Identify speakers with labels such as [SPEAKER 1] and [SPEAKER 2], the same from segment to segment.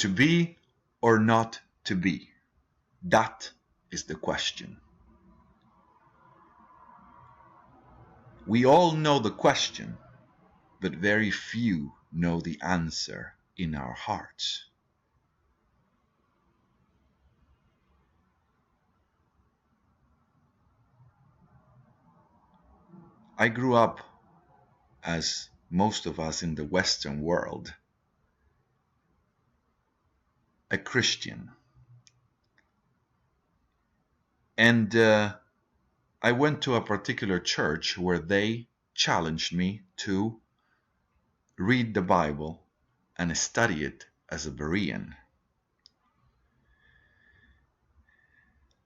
[SPEAKER 1] To be or not to be? That is the question. We all know the question, but very few know the answer in our hearts. I grew up, as most of us in the Western world, a Christian. And I went to a particular church where they challenged me to read the Bible and study it as a Berean.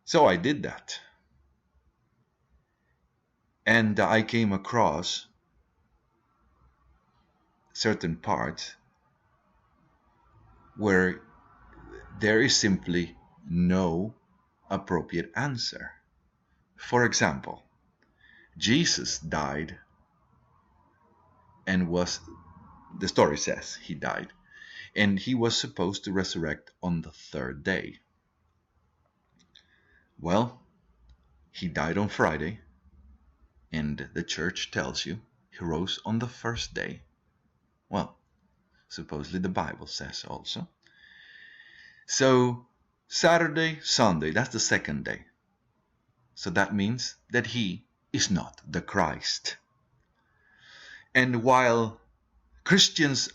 [SPEAKER 1] So I did that. And I came across certain parts where there is simply no appropriate answer. For example, Jesus died and the story says he died, and he was supposed to resurrect on the third day. Well, he died on Friday, and the church tells you he rose on the first day. Well, supposedly the Bible says also. So Saturday, Sunday, that's the second day. So that means that he is not the Christ. And while Christians,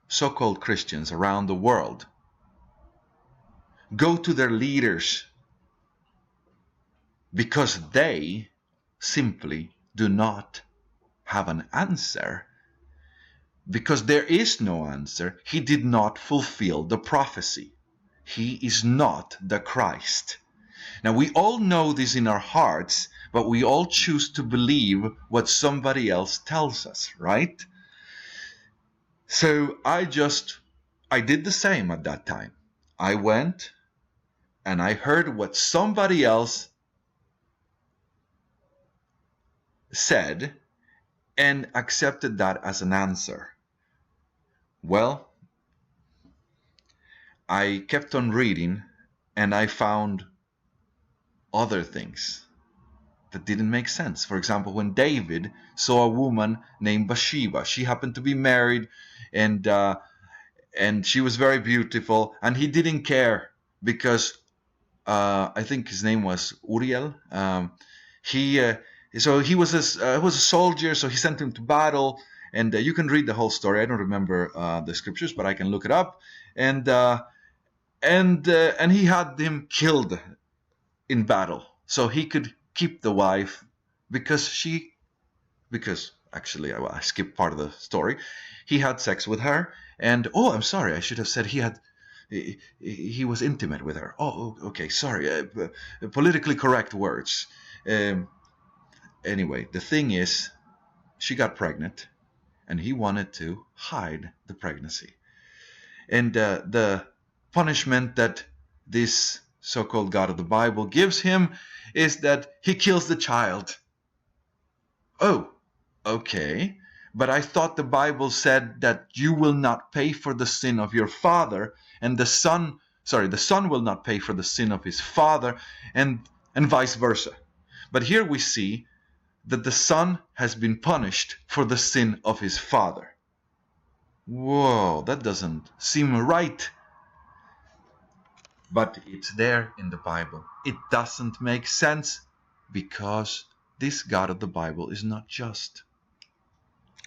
[SPEAKER 1] so-called Christians around the world, go to their leaders because they simply do not have an answer, because there is no answer, he did not fulfill the prophecy. He is not the Christ. Now, we all know this in our hearts, but we all choose to believe what somebody else tells us, right? So I did the same at that time. I went and I heard what somebody else said and accepted that as an answer. Well, I kept on reading and I found other things that didn't make sense. For example, when David saw a woman named Bathsheba, she happened to be married and she was very beautiful, and he didn't care because I think his name was Uriel. So he was a soldier, so he sent him to battle, and you can read the whole story. I don't remember the scriptures, but I can look it up. And he had him killed in battle, so he could keep the wife because actually I skipped part of the story. He had sex with her, and I'm sorry, I should have said he was intimate with her. Oh, okay, sorry. Politically correct words. Anyway, the thing is, she got pregnant, and he wanted to hide the pregnancy. And the punishment that this so-called God of the Bible gives him is that he kills the child. Oh, okay. But I thought the Bible said that you will not pay for the sin of your father, and the son will not pay for the sin of his father, and vice versa. But here we see that the son has been punished for the sin of his father. Whoa, that doesn't seem right. But it's there in the Bible. It doesn't make sense because this God of the Bible is not just.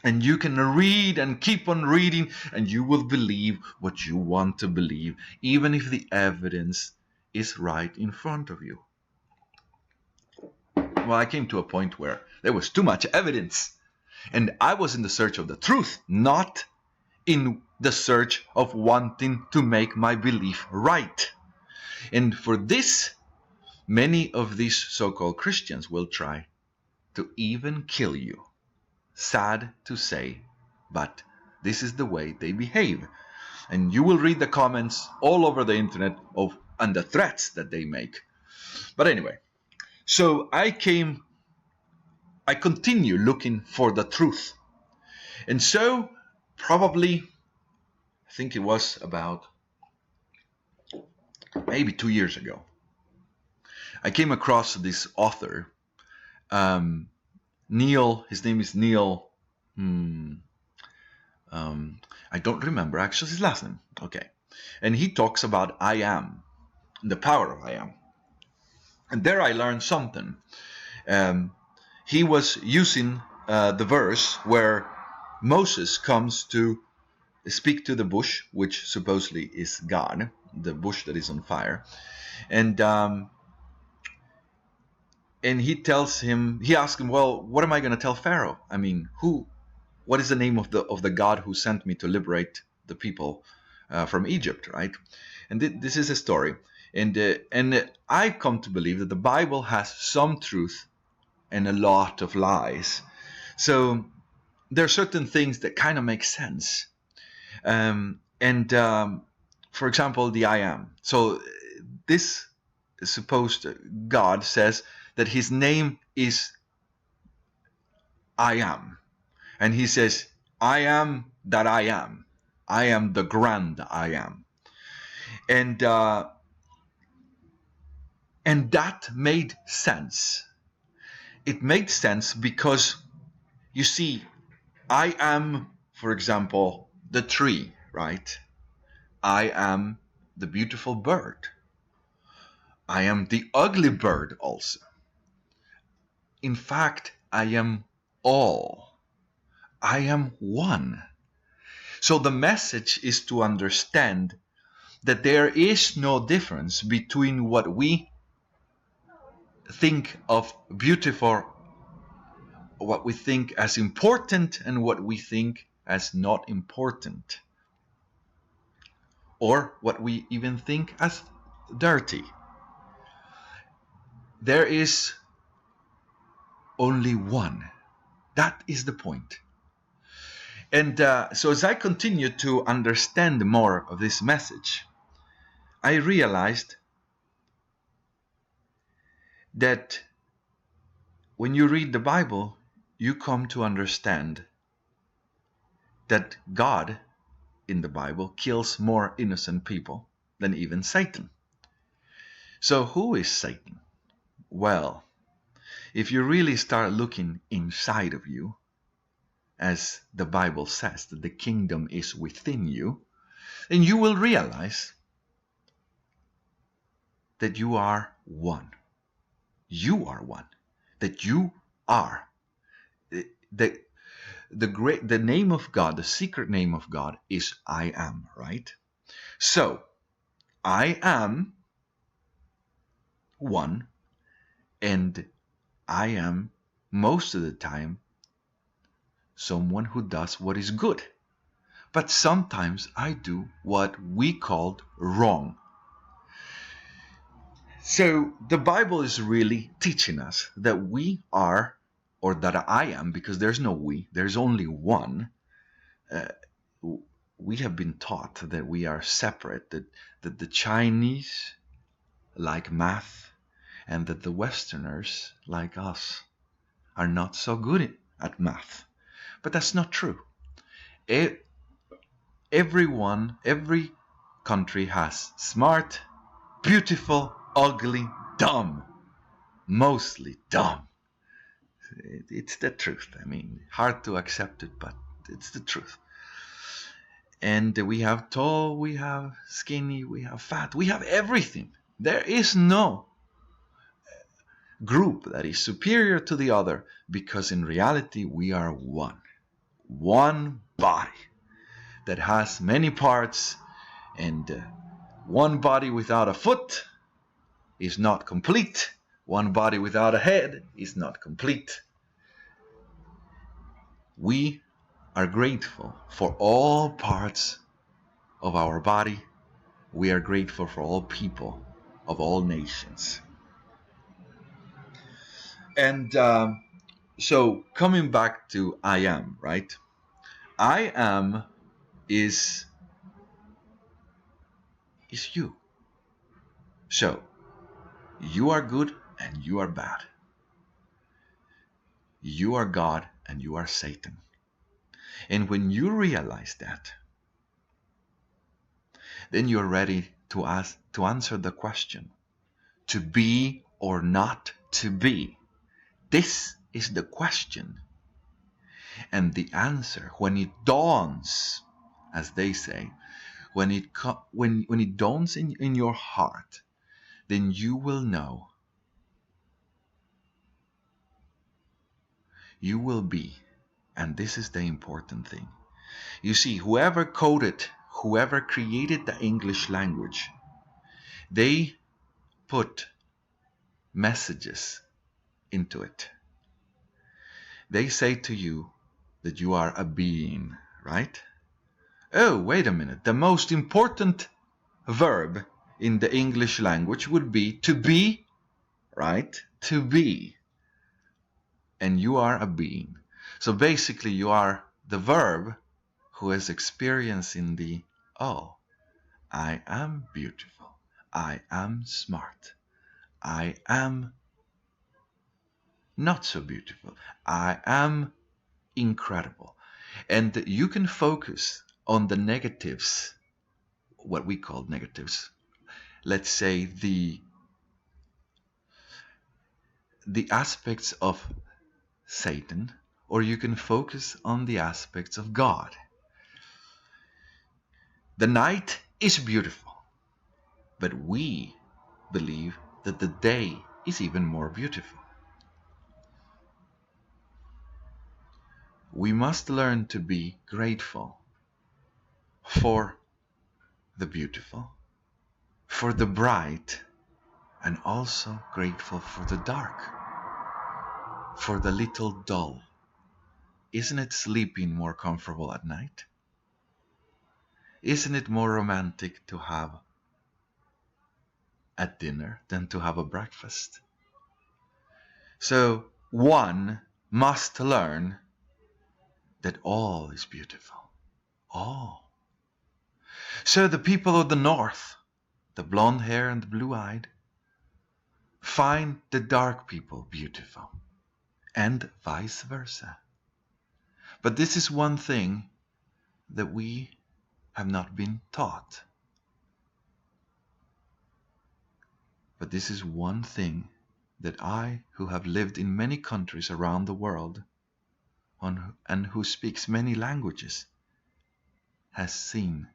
[SPEAKER 1] And you can read and keep on reading, and you will believe what you want to believe, even if the evidence is right in front of you. Well, I came to a point where there was too much evidence, and I was in the search of the truth, not in the search of wanting to make my belief right. And for this, many of these so-called Christians will try to even kill you. Sad to say, but this is the way they behave. And you will read the comments all over the internet and the threats that they make. But anyway, so I continue looking for the truth. And so probably, I think it was about maybe 2 years ago, I came across this author, Neil. His name is Neil. I don't remember actually his last name. Okay. And he talks about I am, the power of I am. And there I learned something. He was using the verse where Moses comes to speak to the bush, which supposedly is God, the bush that is on fire. And he asks him, well, what am I going to tell Pharaoh? I mean, what is the name of the God who sent me to liberate the people from Egypt, right? And this is a story. And I come to believe that the Bible has some truth and a lot of lies. So there are certain things that kind of make sense. For example, the I am. So this supposed God says that his name is I am. And he says, I am that I am. I am the grand I am. And that made sense. It made sense because, you see, I am, for example, the tree, right? I am the beautiful bird. I am the ugly bird also. In fact, I am all. I am one. So the message is to understand that there is no difference between what we think of beautiful, what we think as important, and what we think as not important, or what we even think as dirty. There is only one. That is the point. And so as I continued to understand more of this message, I realized that when you read the Bible, you come to understand that God in the Bible kills more innocent people than even Satan. So who is Satan? Well, if you really start looking inside of you, as the Bible says that the kingdom is within you, then you will realize that you are one. You are one. That you are. The name of God, the secret name of God is I am, right? So, I am one, and I am most of the time someone who does what is good. But sometimes I do what we called wrong. So the Bible is really teaching us that we are, or that I am, because there's no we, there's only one. We have been taught that we are separate, that the Chinese like math, and that the Westerners like us are not so good at math. But that's not true. Every country has smart, beautiful, ugly, dumb. Mostly dumb. It's the truth. I mean, hard to accept it, but it's the truth. And we have tall, we have skinny, we have fat, we have everything. There is no group that is superior to the other, because in reality we are one. One body that has many parts, and one body without a foot is not complete. One body without a head is not complete. We are grateful for all parts of our body. We are grateful for all people of all nations. And so coming back to I am, right? I am is you. So you are good and you are bad. You are God and you are Satan. And when you realize that, then you're ready to answer the question, to be or not to be. This is the question. And the answer, when it dawns, as they say, when it dawns in your heart, then you will know. You will be. And this is the important thing. You see, whoever created the English language, they put messages into it. They say to you that you are a being, right? Oh, wait a minute. The most important verb in the English language would be to be, right? To be. And you are a being. So basically you are the verb who is experiencing the, oh, I am beautiful. I am smart. I am not so beautiful. I am incredible. And you can focus on the negatives, what we call negatives. Let's say the aspects of Satan, or you can focus on the aspects of God. The night is beautiful, but we believe that the day is even more beautiful. We must learn to be grateful for the beautiful, for the bright, and also grateful for the dark, for the little dull. Isn't it sleeping more comfortable at night? Isn't it more romantic to have a dinner than to have a breakfast? So one must learn that all is beautiful. All. So the people of the north, the blonde hair and the blue-eyed, find the dark people beautiful, and vice versa. But this is one thing that we have not been taught. But this is one thing that I, who have lived in many countries around the world and who speaks many languages, has seen.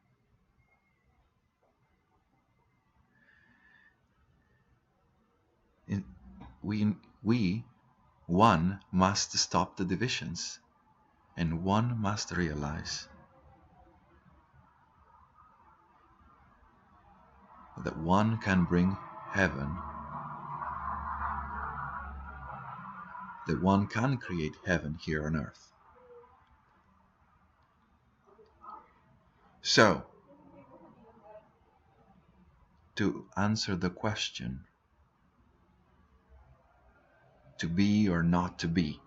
[SPEAKER 1] One must stop the divisions, and one must realize that one can bring heaven, that one can create heaven here on earth. So, to answer the question, to be or not to be,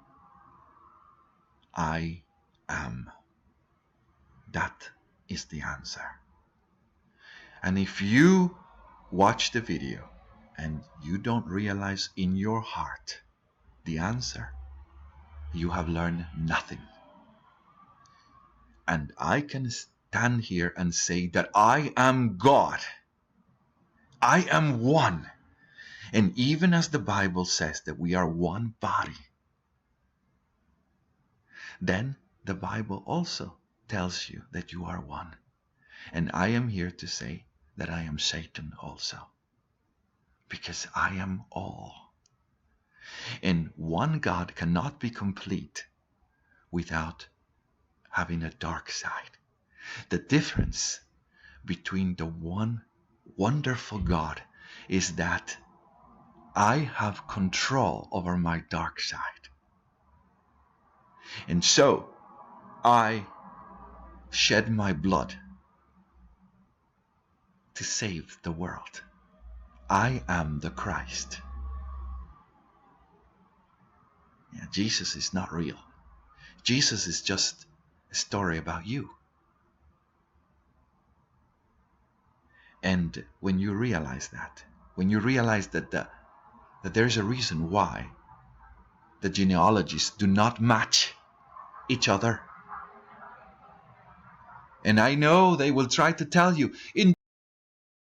[SPEAKER 1] I am. That is the answer. And if you watch the video and you don't realize in your heart the answer, you have learned nothing. And I can stand here and say that I am God. I am one. And even as the Bible says that we are one body, then the Bible also tells you that you are one. And I am here to say that I am Satan also, because I am all. And one God cannot be complete without having a dark side. The difference between the one wonderful God is that I have control over my dark side. And so I shed my blood to save the world. I am the Christ. Yeah, Jesus is not real. Jesus is just a story about you. And when you realize that, that there's a reason why the genealogies do not match each other. And I know they will try to tell you, in